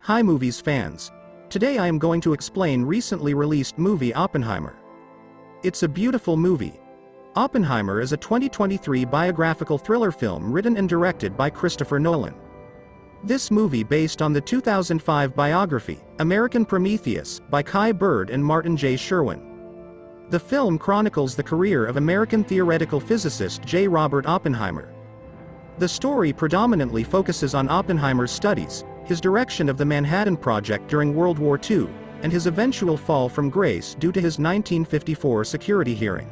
Hi movies fans. Today I am going to explain recently released movie Oppenheimer. It's a beautiful movie. Oppenheimer is a 2023 biographical thriller film written and directed by Christopher Nolan. This movie based on the 2005 biography, American Prometheus, by Kai Bird and Martin J. Sherwin. The film chronicles the career of American theoretical physicist J. Robert Oppenheimer. The story predominantly focuses on Oppenheimer's studies, his direction of the Manhattan Project during World War II, and his eventual fall from grace due to his 1954 security hearing.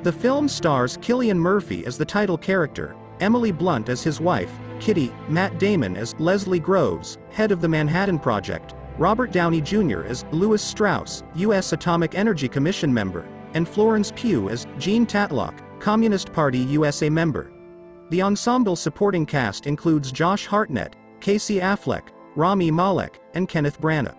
The film stars Cillian Murphy as the title character, Emily Blunt as his wife, Kitty, Matt Damon as Leslie Groves, head of the Manhattan Project, Robert Downey Jr. as Lewis Strauss, U.S. Atomic Energy Commission member, and Florence Pugh as Jean Tatlock, Communist Party USA member. The ensemble supporting cast includes Josh Hartnett, Casey Affleck, Rami Malek, and Kenneth Branagh.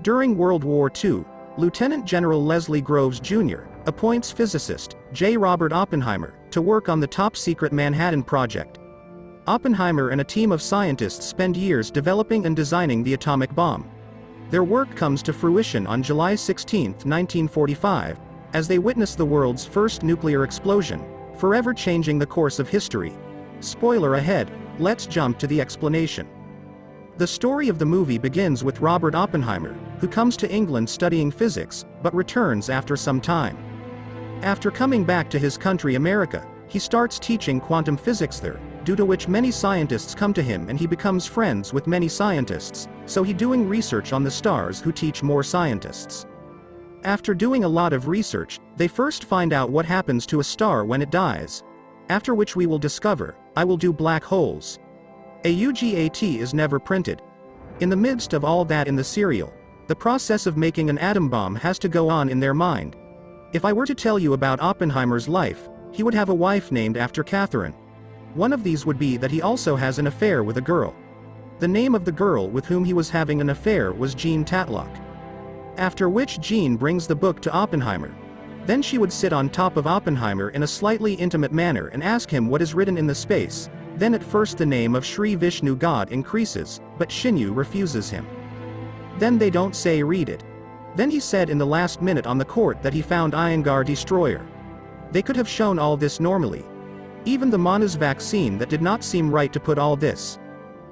During World War II, Lieutenant General Leslie Groves Jr. appoints physicist J. Robert Oppenheimer to work on the top-secret Manhattan Project. Oppenheimer and a team of scientists spend years developing and designing the atomic bomb. Their work comes to fruition on July 16, 1945, as they witness the world's first nuclear explosion, forever changing the course of history. Spoiler ahead, let's jump to the explanation. The story of the movie begins with Robert Oppenheimer, who comes to England studying physics, but returns after some time. After coming back to his country America, he starts teaching quantum physics there, due to which many scientists come to him and he becomes friends with many scientists, so he doing research on the stars who teach more scientists. After doing a lot of research, they first find out what happens to a star when it dies. After which we will discover, I will do black holes. AUGAT is never printed. In the midst of all that in the serial, the process of making an atom bomb has to go on in their mind. If I were to tell you about Oppenheimer's life, he would have a wife named after Catherine. One of these would be that he also has an affair with a girl. The name of the girl with whom he was having an affair was Jean Tatlock. After which Jean brings the book to Oppenheimer. Then she would sit on top of Oppenheimer in a slightly intimate manner and ask him what is written in the space. Then at first the name of Sri Vishnu God increases, but Shinyu refuses him. Then they don't say read it. Then he said in the last minute on the court that he found Iyengar destroyer. They could have shown all this normally. Even the Monas vaccine that did not seem right to put all this.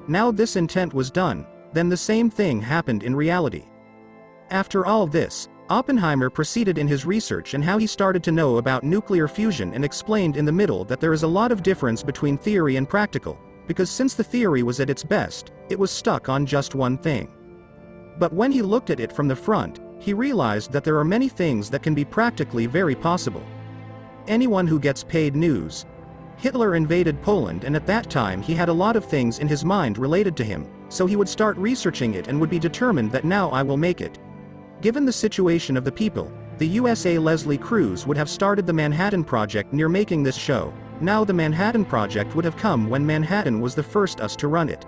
Now this intent was done, then the same thing happened in reality. After all this, Oppenheimer proceeded in his research and how he started to know about nuclear fusion and explained in the middle that there is a lot of difference between theory and practical, because since the theory was at its best, it was stuck on just one thing. But when he looked at it from the front, he realized that there are many things that can be practically very possible. Anyone who gets paid news. Hitler invaded Poland and at that time he had a lot of things in his mind related to him, so he would start researching it and would be determined that now I will make it. Given the situation of the people, the USA Leslie Cruz would have started the Manhattan Project near making this show. Now the Manhattan Project would have come when Manhattan was the first us to run it.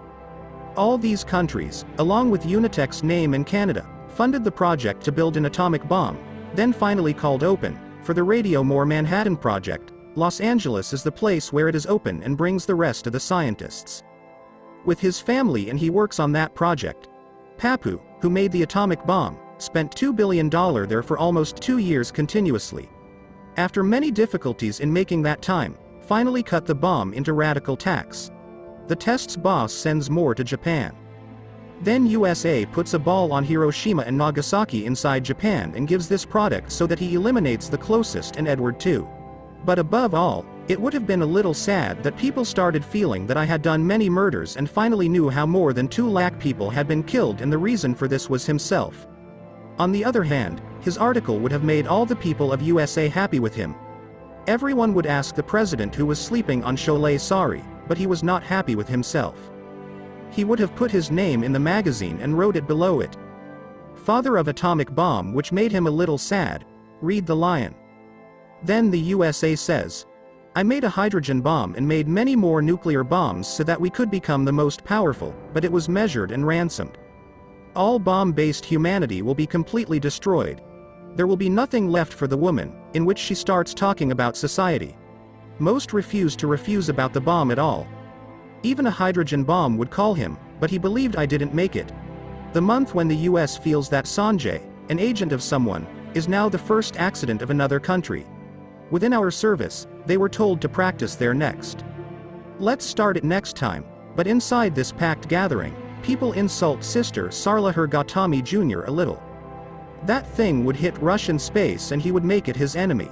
All these countries, along with Unitech's name and Canada, funded the project to build an atomic bomb, then finally called open, for the Radio More Manhattan Project. Los Angeles is the place where it is open and brings the rest of the scientists. With his family and he works on that project. Papu, who made the atomic bomb, spent $2 billion there for almost 2 years continuously. After many difficulties in making that time, finally cut the bomb into radical tax. The test's boss sends more to Japan. Then USA puts a ball on Hiroshima and Nagasaki inside Japan and gives this product so that he eliminates the closest and Edward II. But above all, it would have been a little sad that people started feeling that I had done many murders and finally knew how more than 2 lakh people had been killed and the reason for this was himself. On the other hand, his article would have made all the people of USA happy with him. Everyone would ask the president who was sleeping on Cholet sorry, but he was not happy with himself. He would have put his name in the magazine and wrote it below it. Father of atomic bomb, which made him a little sad. Read the lion. Then the USA says, I made a hydrogen bomb and made many more nuclear bombs so that we could become the most powerful, but it was measured and ransomed. All bomb-based humanity will be completely destroyed. There will be nothing left for the woman, in which she starts talking about society. Most refuse about the bomb at all. Even a hydrogen bomb would call him, but he believed I didn't make it. The month when the US feels that Sanjay, an agent of someone, is now the first accident of another country. Within our service, they were told to practice there next. Let's start it next time, but inside this packed gathering, people insult Sister Sarlahar Gautami Jr. a little. That thing would hit Russian space and he would make it his enemy.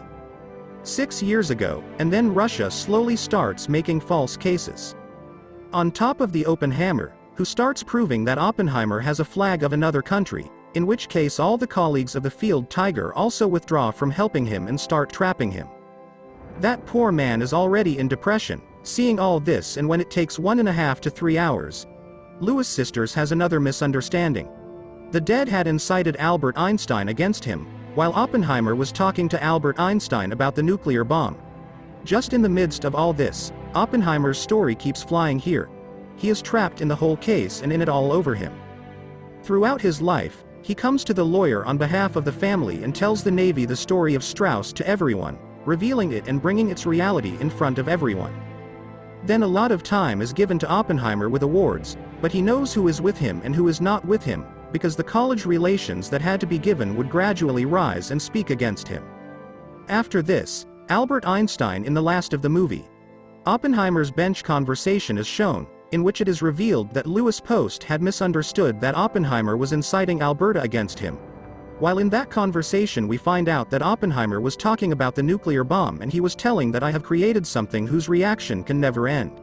6 years ago, and then Russia slowly starts making false cases. On top of the Oppenheimer, who starts proving that Oppenheimer has a flag of another country, in which case all the colleagues of the field tiger also withdraw from helping him and start trapping him. That poor man is already in depression, seeing all this, and when it takes 1.5 to 3 hours. Lewis Sisters has another misunderstanding. The dead had incited Albert Einstein against him, while Oppenheimer was talking to Albert Einstein about the nuclear bomb. Just in the midst of all this, Oppenheimer's story keeps flying here. He is trapped in the whole case and in it all over him. Throughout his life, he comes to the lawyer on behalf of the family and tells the Navy the story of Strauss to everyone, revealing it and bringing its reality in front of everyone. Then a lot of time is given to Oppenheimer with awards, but he knows who is with him and who is not with him, because the college relations that had to be given would gradually rise and speak against him. After this, Albert Einstein in the last of the movie. Oppenheimer's bench conversation is shown, in which it is revealed that Louis Post had misunderstood that Oppenheimer was inciting Alberta against him. While in that conversation we find out that Oppenheimer was talking about the nuclear bomb and he was telling that I have created something whose reaction can never end.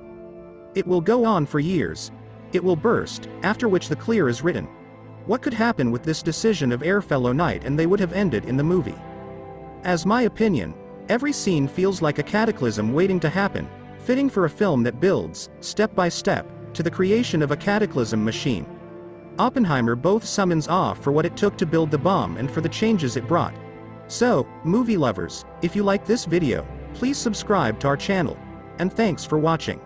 It will go on for years. It will burst, after which the clear is written. What could happen with this decision of Air Fellow Night, and they would have ended in the movie. As my opinion, every scene feels like a cataclysm waiting to happen, fitting for a film that builds, step by step, to the creation of a cataclysm machine. Oppenheimer both summons awe for what it took to build the bomb and for the changes it brought. So, movie lovers, if you like this video, please subscribe to our channel. And thanks for watching.